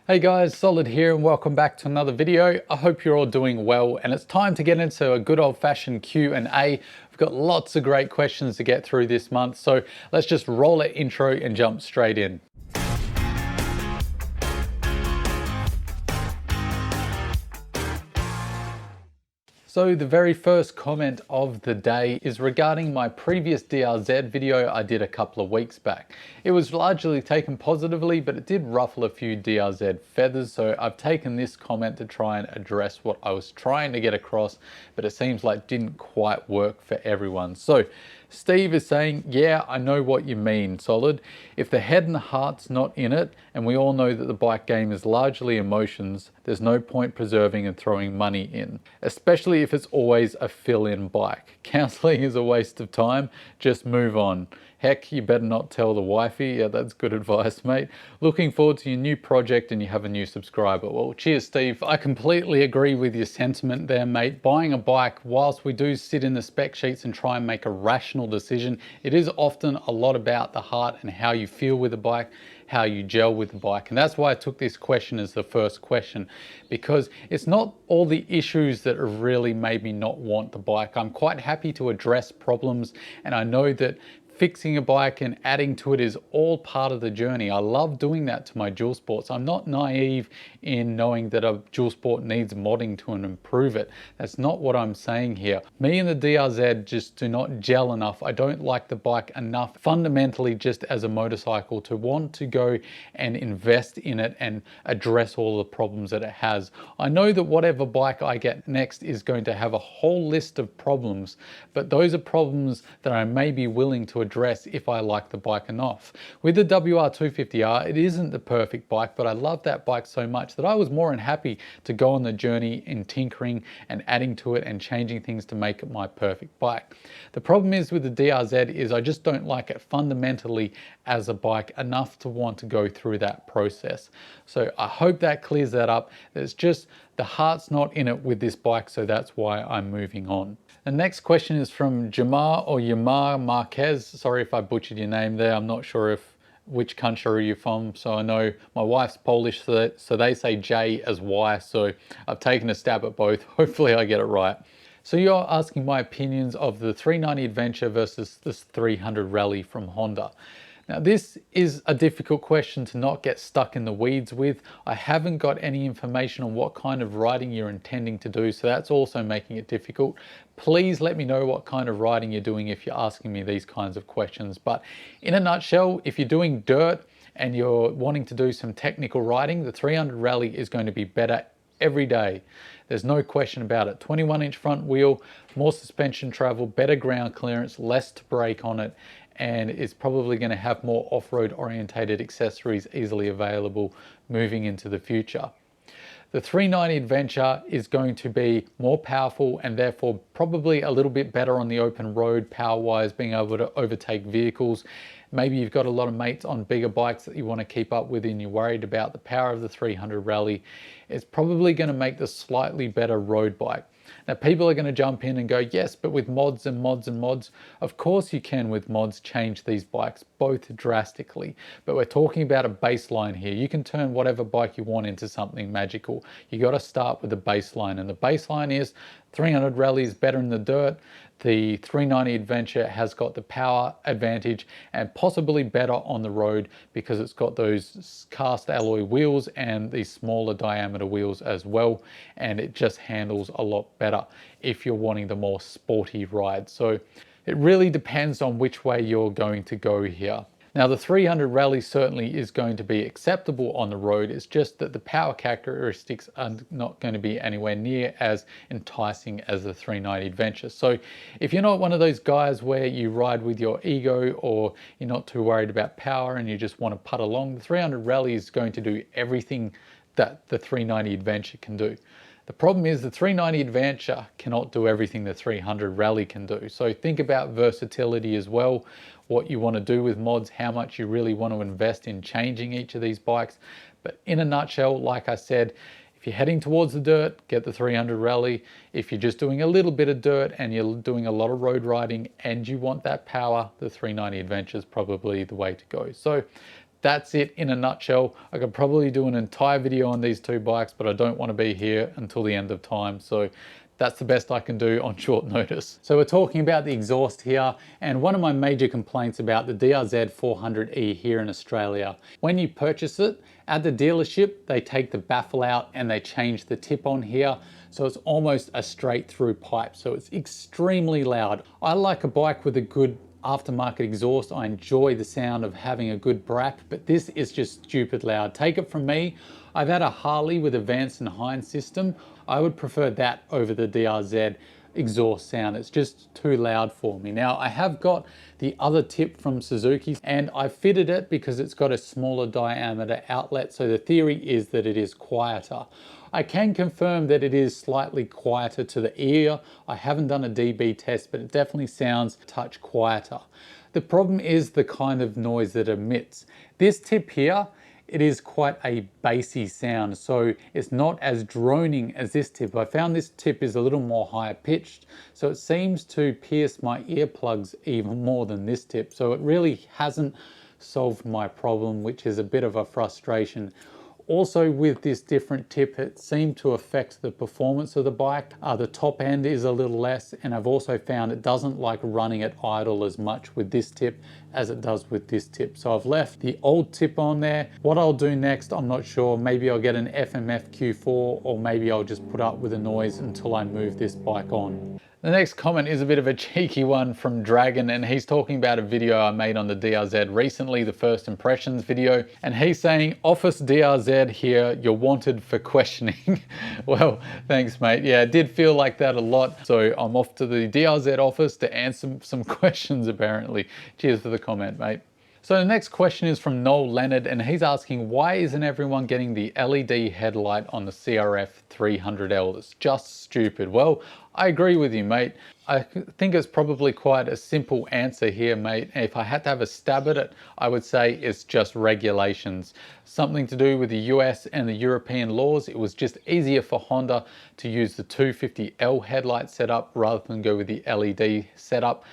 Hey guys, Solid here and welcome back to another video. I hope you're all doing well and it's time to get into a good old-fashioned Q&A. We've got lots of great questions to get through this month, so let's just roll that intro and jump straight in. So the very first comment of the day is regarding my previous DRZ video I did a couple of weeks back. It was largely taken positively, but it did ruffle a few DRZ feathers, so I've taken this comment to try and address what I was trying to get across, but it seems like it didn't quite work for everyone. So Steve is saying, yeah, I know what you mean, Solid. If the head and the heart's not in it, and we all know that the bike game is largely emotions, there's no point preserving and throwing money in, especially if it's always a fill-in bike. Counseling is a waste of time, just move on. Heck, you better not tell the wifey. Yeah, that's good advice, mate. Looking forward to your new project and you have a new subscriber. Well, cheers, Steve. I completely agree with your sentiment there, mate. Buying a bike, whilst we do sit in the spec sheets and try and make a rational decision, it is often a lot about the heart and how you feel with the bike, how you gel with the bike. And that's why I took this question as the first question, because it's not all the issues that have really made me not want the bike. I'm quite happy to address problems, and I know that fixing a bike and adding to it is all part of the journey. I love doing that to my dual sports. I'm not naive in knowing that a dual sport needs modding to improve it. That's not what I'm saying here. Me and the DRZ just do not gel enough. I don't like the bike enough fundamentally just as a motorcycle to want to go and invest in it and address all the problems that it has. I know that whatever bike I get next is going to have a whole list of problems, but those are problems that I may be willing to address if I like the bike enough. With the WR250R, it isn't the perfect bike, but I love that bike so much that I was more than happy to go on the journey in tinkering and adding to it and changing things to make it my perfect bike. The problem is with the DRZ is I just don't like it fundamentally as a bike enough to want to go through that process. So I hope that clears that up. It's just the heart's not in it with this bike, so that's why I'm moving on. The next question is from Jamar or Yamar Marquez. Sorry if I butchered your name there. I'm not sure which country you're from. So I know my wife's Polish, so they say J as Y. So I've taken a stab at both. Hopefully I get it right. So you're asking my opinions of the 390 Adventure versus this 300 Rally from Honda. Now this is a difficult question to not get stuck in the weeds with. I haven't got any information on what kind of riding you're intending to do, so that's also making it difficult. Please let me know what kind of riding you're doing if you're asking me these kinds of questions. But in a nutshell, if you're doing dirt and you're wanting to do some technical riding, the 300 Rally is going to be better every day. There's no question about it. 21-inch front wheel, more suspension travel, better ground clearance, less to brake on it, and it's probably going to have more off-road orientated accessories easily available moving into the future. The 390 Adventure is going to be more powerful and therefore probably a little bit better on the open road power-wise, being able to overtake vehicles. Maybe you've got a lot of mates on bigger bikes that you want to keep up with and you're worried about the power of the 300 Rally. It's probably going to make the slightly better road bike. Now people are going to jump in and go, yes, but with mods and mods and mods, of course you can with mods change these bikes both drastically, but we're talking about a baseline here. You can turn whatever bike you want into something magical. You got to start with the baseline, and the baseline is 300 Rally is better in the dirt. The 390 Adventure has got the power advantage and possibly better on the road because it's got those cast alloy wheels and these smaller diameter wheels as well, and it just handles a lot better if you're wanting the more sporty ride. So it really depends on which way you're going to go here. Now the 300 Rally certainly is going to be acceptable on the road. It's just that the power characteristics are not going to be anywhere near as enticing as the 390 Adventure. So if you're not one of those guys where you ride with your ego or you're not too worried about power and you just want to putt along, the 300 Rally is going to do everything that the 390 Adventure can do. The problem is the 390 Adventure cannot do everything the 300 Rally can do. So think about versatility as well, what you want to do with mods, how much you really want to invest in changing each of these bikes. But in a nutshell, like I said, if you're heading towards the dirt, get the 300 Rally. If you're just doing a little bit of dirt and you're doing a lot of road riding and you want that power, the 390 Adventure is probably the way to go. So that's it in a nutshell. I could probably do an entire video on these two bikes, but I don't want to be here until the end of time. So that's the best I can do on short notice. So we're talking about the exhaust here, and one of my major complaints about the DRZ 400E here in Australia, when you purchase it at the dealership, they take the baffle out and they change the tip on here. So it's almost a straight through pipe. So it's extremely loud. I like a bike with a good aftermarket exhaust. I enjoy the sound of having a good brak, but this is just stupid loud. Take it from me, I've had a Harley with a Vance and Hines system. I would prefer that over the DRZ exhaust sound. It's just too loud for me. Now, I have got the other tip from Suzuki and I fitted it because it's got a smaller diameter outlet. So the theory is that it is quieter. I can confirm that it is slightly quieter to the ear. I haven't done a dB test, but it definitely sounds a touch quieter. The problem is the kind of noise that it emits. This tip here, it is quite a bassy sound, so it's not as droning as this tip. I found this tip is a little more higher pitched, so it seems to pierce my earplugs even more than this tip. So it really hasn't solved my problem, which is a bit of a frustration. Also with this different tip, it seemed to affect the performance of the bike. The top end is a little less, and I've also found it doesn't like running at idle as much with this tip as it does with this tip. So I've left the old tip on there. What I'll do next, I'm not sure. Maybe I'll get an FMF Q4, or maybe I'll just put up with the noise until I move this bike on. The next comment is a bit of a cheeky one from Dragon, and he's talking about a video I made on the DRZ recently, the first impressions video, and he's saying, "Office DRZ here, you're wanted for questioning." Well, thanks mate. Yeah, it did feel like that a lot. So I'm off to the DRZ office to answer some questions apparently. Cheers for the comment, mate. So the next question is from Noel Leonard, and he's asking, why isn't everyone getting the LED headlight on the CRF300L? It's just stupid. Well, I agree with you, mate. I think it's probably quite a simple answer here, mate. If I had to have a stab at it, I would say it's just regulations. Something to do with the US and the European laws. It was just easier for Honda to use the 250L headlight setup rather than go with the LED setup.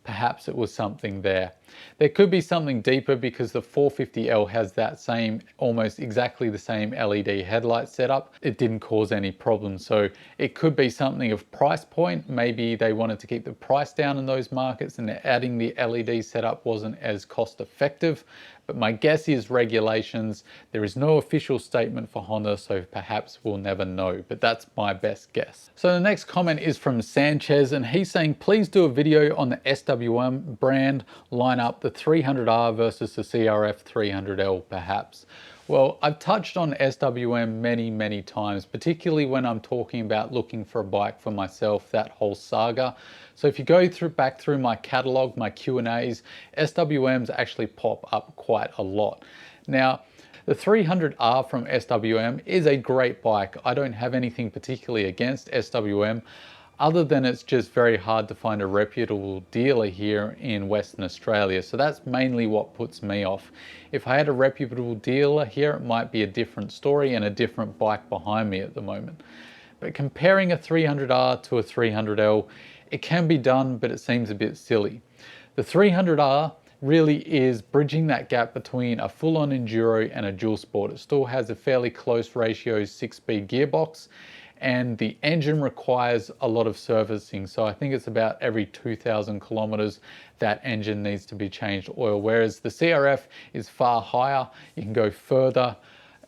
Perhaps it was something there. There could be something deeper because the 450L has that same, almost exactly the same LED headlight setup. It didn't cause any problems. So it could be something of price point. Maybe they wanted to keep the price down in those markets and adding the LED setup wasn't as cost effective. But my guess is regulations. There is no official statement for Honda, so perhaps we'll never know, but that's my best guess. So the next comment is from Sanchez, and he's saying, please do a video on the SWM brand, line up the 300R versus the CRF300L perhaps. Well, I've touched on SWM many times, particularly when I'm talking about looking for a bike for myself, that whole saga. So if you go back through my catalog, my Q&As, SWMs actually pop up quite a lot. Now, the 300R from SWM is a great bike. I don't have anything particularly against SWM, other than it's just very hard to find a reputable dealer here in Western Australia. So that's mainly what puts me off. If I had a reputable dealer here, it might be a different story and a different bike behind me at the moment. But comparing a 300R to a 300L, it can be done, but it seems a bit silly. The 300R really is bridging that gap between a full-on enduro and a dual sport. It still has a fairly close ratio 6-speed gearbox, and the engine requires a lot of servicing. So I think it's about every 2,000 kilometers that engine needs to be changed oil, whereas the CRF is far higher. You can go further,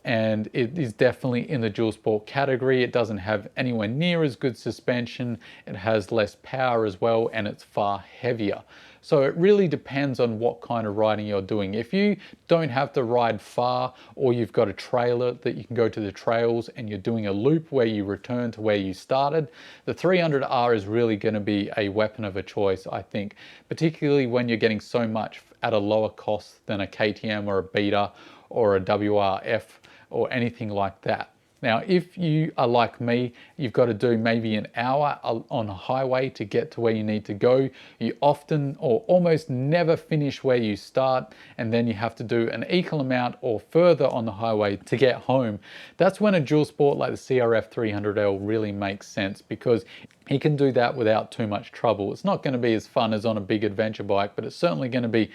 and it is definitely in the dual sport category. It doesn't have anywhere near as good suspension. It has less power as well, and it's far heavier. So it really depends on what kind of riding you're doing. If you don't have to ride far, or you've got a trailer that you can go to the trails and you're doing a loop where you return to where you started, the 300R is really going to be a weapon of a choice, I think, particularly when you're getting so much at a lower cost than a KTM or a Beta or a WRF or anything like that. Now, if you are like me, you've got to do maybe an hour on a highway to get to where you need to go. You often or almost never finish where you start, and then you have to do an equal amount or further on the highway to get home. That's when a dual sport like the CRF300L really makes sense, because you can do that without too much trouble. It's not going to be as fun as on a big adventure bike, but it's certainly going to be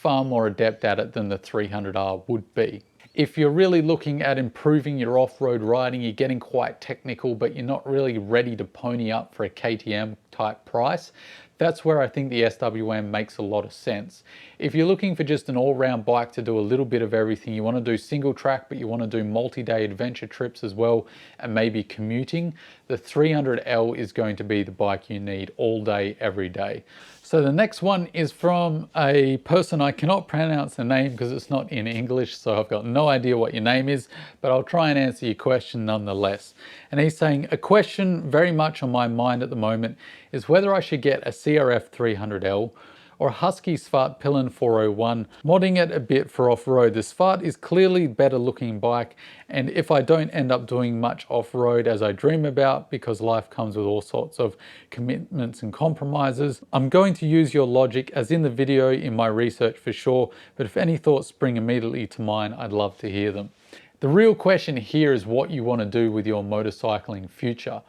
far more adept at it than the 300R would be. If you're really looking at improving your off-road riding, you're getting quite technical, but you're not really ready to pony up for a KTM type price, that's where I think the SWM makes a lot of sense. If you're looking for just an all-round bike to do a little bit of everything, you want to do single track, but you want to do multi-day adventure trips as well, and maybe commuting, the 300L is going to be the bike you need all day, every day. So the next one is from a person, I cannot pronounce the name because it's not in English, so I've got no idea what your name is, but I'll try and answer your question nonetheless. And he's saying, a question very much on my mind at the moment is whether I should get a CRF300L or a Husky Svartpilen 401, modding it a bit for off-road. The Svart is clearly better looking bike, and if I don't end up doing much off-road as I dream about, because life comes with all sorts of commitments and compromises, I'm going to use your logic as in the video in my research for sure, but if any thoughts spring immediately to mind, I'd love to hear them. The real question here is what you want to do with your motorcycling future.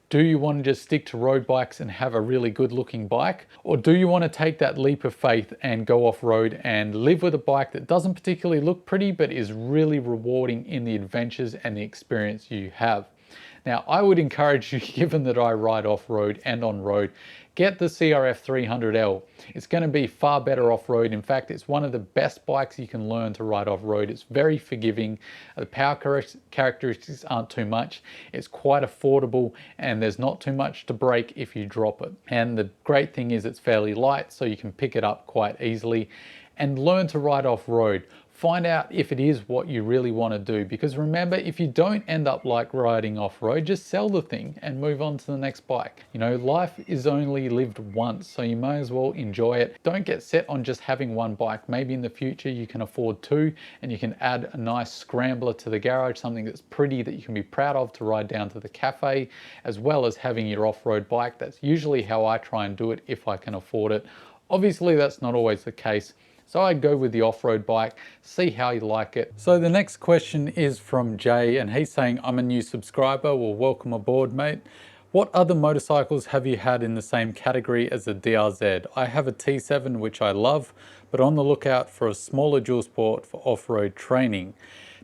Do you want to just stick to road bikes and have a really good looking bike? Or do you want to take that leap of faith and go off road and live with a bike that doesn't particularly look pretty, but is really rewarding in the adventures and the experience you have? Now, I would encourage you, given that I ride off-road and on-road, get the CRF300L. It's going to be far better off-road. In fact, it's one of the best bikes you can learn to ride off-road. It's very forgiving. The power characteristics aren't too much. It's quite affordable, and there's not too much to break if you drop it. And the great thing is it's fairly light, so you can pick it up quite easily and learn to ride off-road. Find out if it is what you really want to do, because remember, if you don't end up like riding off-road, just sell the thing and move on to the next bike. You know, life is only lived once, so you may as well enjoy it. Don't get set on just having one bike. Maybe in the future you can afford two, and you can add a nice scrambler to the garage, something that's pretty that you can be proud of to ride down to the cafe, as well as having your off-road bike. That's usually how I try and do it if I can afford it. Obviously, that's not always the case. So I'd go with the off-road bike, see how you like it. So the next question is from Jay, and he's saying, I'm a new subscriber. Well, welcome aboard, mate. What other motorcycles have you had in the same category as a DRZ? I have a T7, which I love, but on the lookout for a smaller dual sport for off-road training.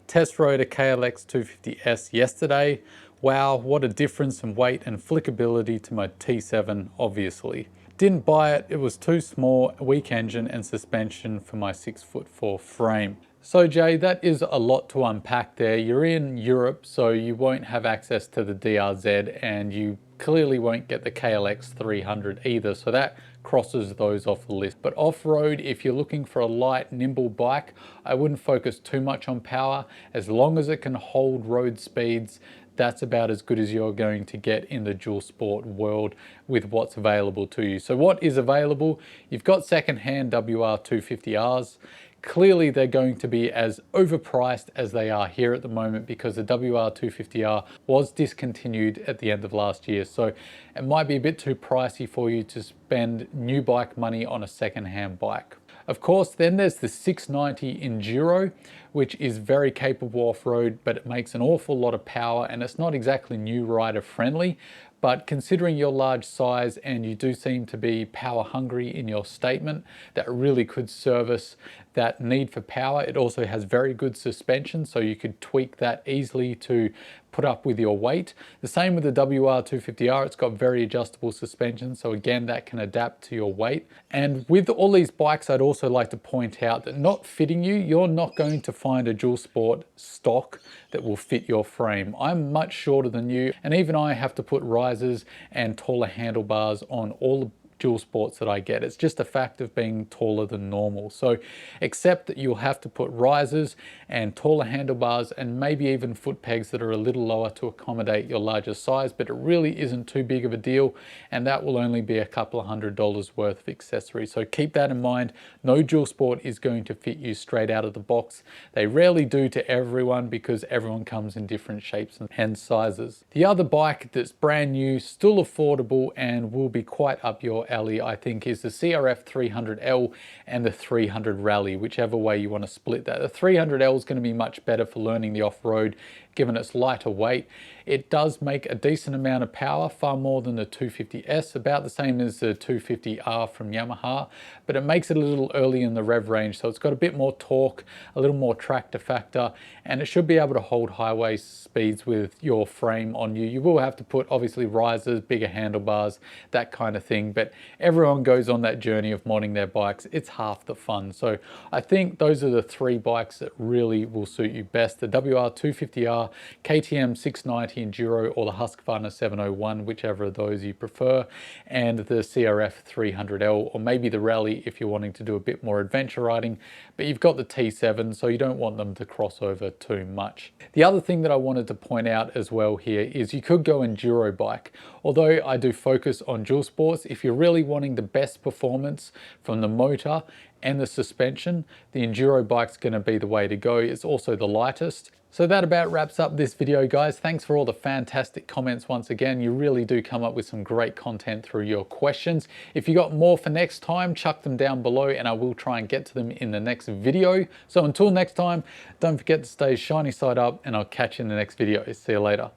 Test rode a KLX 250S yesterday. Wow, what a difference in weight and flickability to my T7, obviously. Didn't buy it, it was too small, weak engine and suspension for my 6'4" frame. So Jay, that is a lot to unpack there. You're in Europe, so you won't have access to the DRZ, and you clearly won't get the KLX 300 either, so that crosses those off the list. But off-road, if you're looking for a light, nimble bike, I wouldn't focus too much on power. As long as it can hold road speeds, that's about as good as you're going to get in the dual sport world with what's available to you. So what is available? You've got secondhand WR250Rs. Clearly they're going to be as overpriced as they are here at the moment, because the WR250R was discontinued at the end of last year. So it might be a bit too pricey for you to spend new bike money on a secondhand bike. Of course, then there's the 690 Enduro, which is very capable off-road, but it makes an awful lot of power, and it's not exactly new rider friendly. But considering your large size and you do seem to be power hungry in your statement, that really could service that need for power. It also has very good suspension, so you could tweak that easily to put up with your weight. The same with the WR250R, it's got very adjustable suspension, so again, that can adapt to your weight. And with all these bikes, I'd also like to point out that not fitting you, you're not going to find a dual sport stock that will fit your frame. I'm much shorter than you, and even I have to put risers and taller handlebars on all the dual sports that I get. It's just a fact of being taller than normal. So accept that you'll have to put risers and taller handlebars and maybe even foot pegs that are a little lower to accommodate your larger size, but it really isn't too big of a deal, and that will only be a couple of $100 worth of accessories. So keep that in mind. No dual sport is going to fit you straight out of the box. They rarely do to everyone, because everyone comes in different shapes and sizes. The other bike that's brand new, still affordable, and will be quite up your alley, I think, is the CRF300L and the 300 Rally, whichever way you want to split that. The 300L is going to be much better for learning the off-road, given its lighter weight. It does make a decent amount of power, far more than the 250S, about the same as the 250R from Yamaha, but it makes it a little early in the rev range, so it's got a bit more torque, a little more tractor factor, and it should be able to hold highway speeds with your frame on you. You will have to put obviously risers, bigger handlebars, that kind of thing, but everyone goes on that journey of modding their bikes. It's half the fun. So I think those are the three bikes that really will suit you best: the WR250R, KTM 690 Enduro, or the Husqvarna 701, whichever of those you prefer, and the CRF300L, or maybe the Rally if you're wanting to do a bit more adventure riding, but you've got the T7, so you don't want them to cross over too much. The other thing that I wanted to point out as well here is you could go enduro bike. Although I do focus on dual sports, if you're really wanting the best performance from the motor and the suspension, the enduro bike's going to be the way to go. It's also the lightest. So that about wraps up this video, guys. Thanks for all the fantastic comments once again. You really do come up with some great content through your questions. If you got more for next time, chuck them down below and I will try and get to them in the next video. So until next time, don't forget to stay shiny side up, and I'll catch you in the next video. See you later.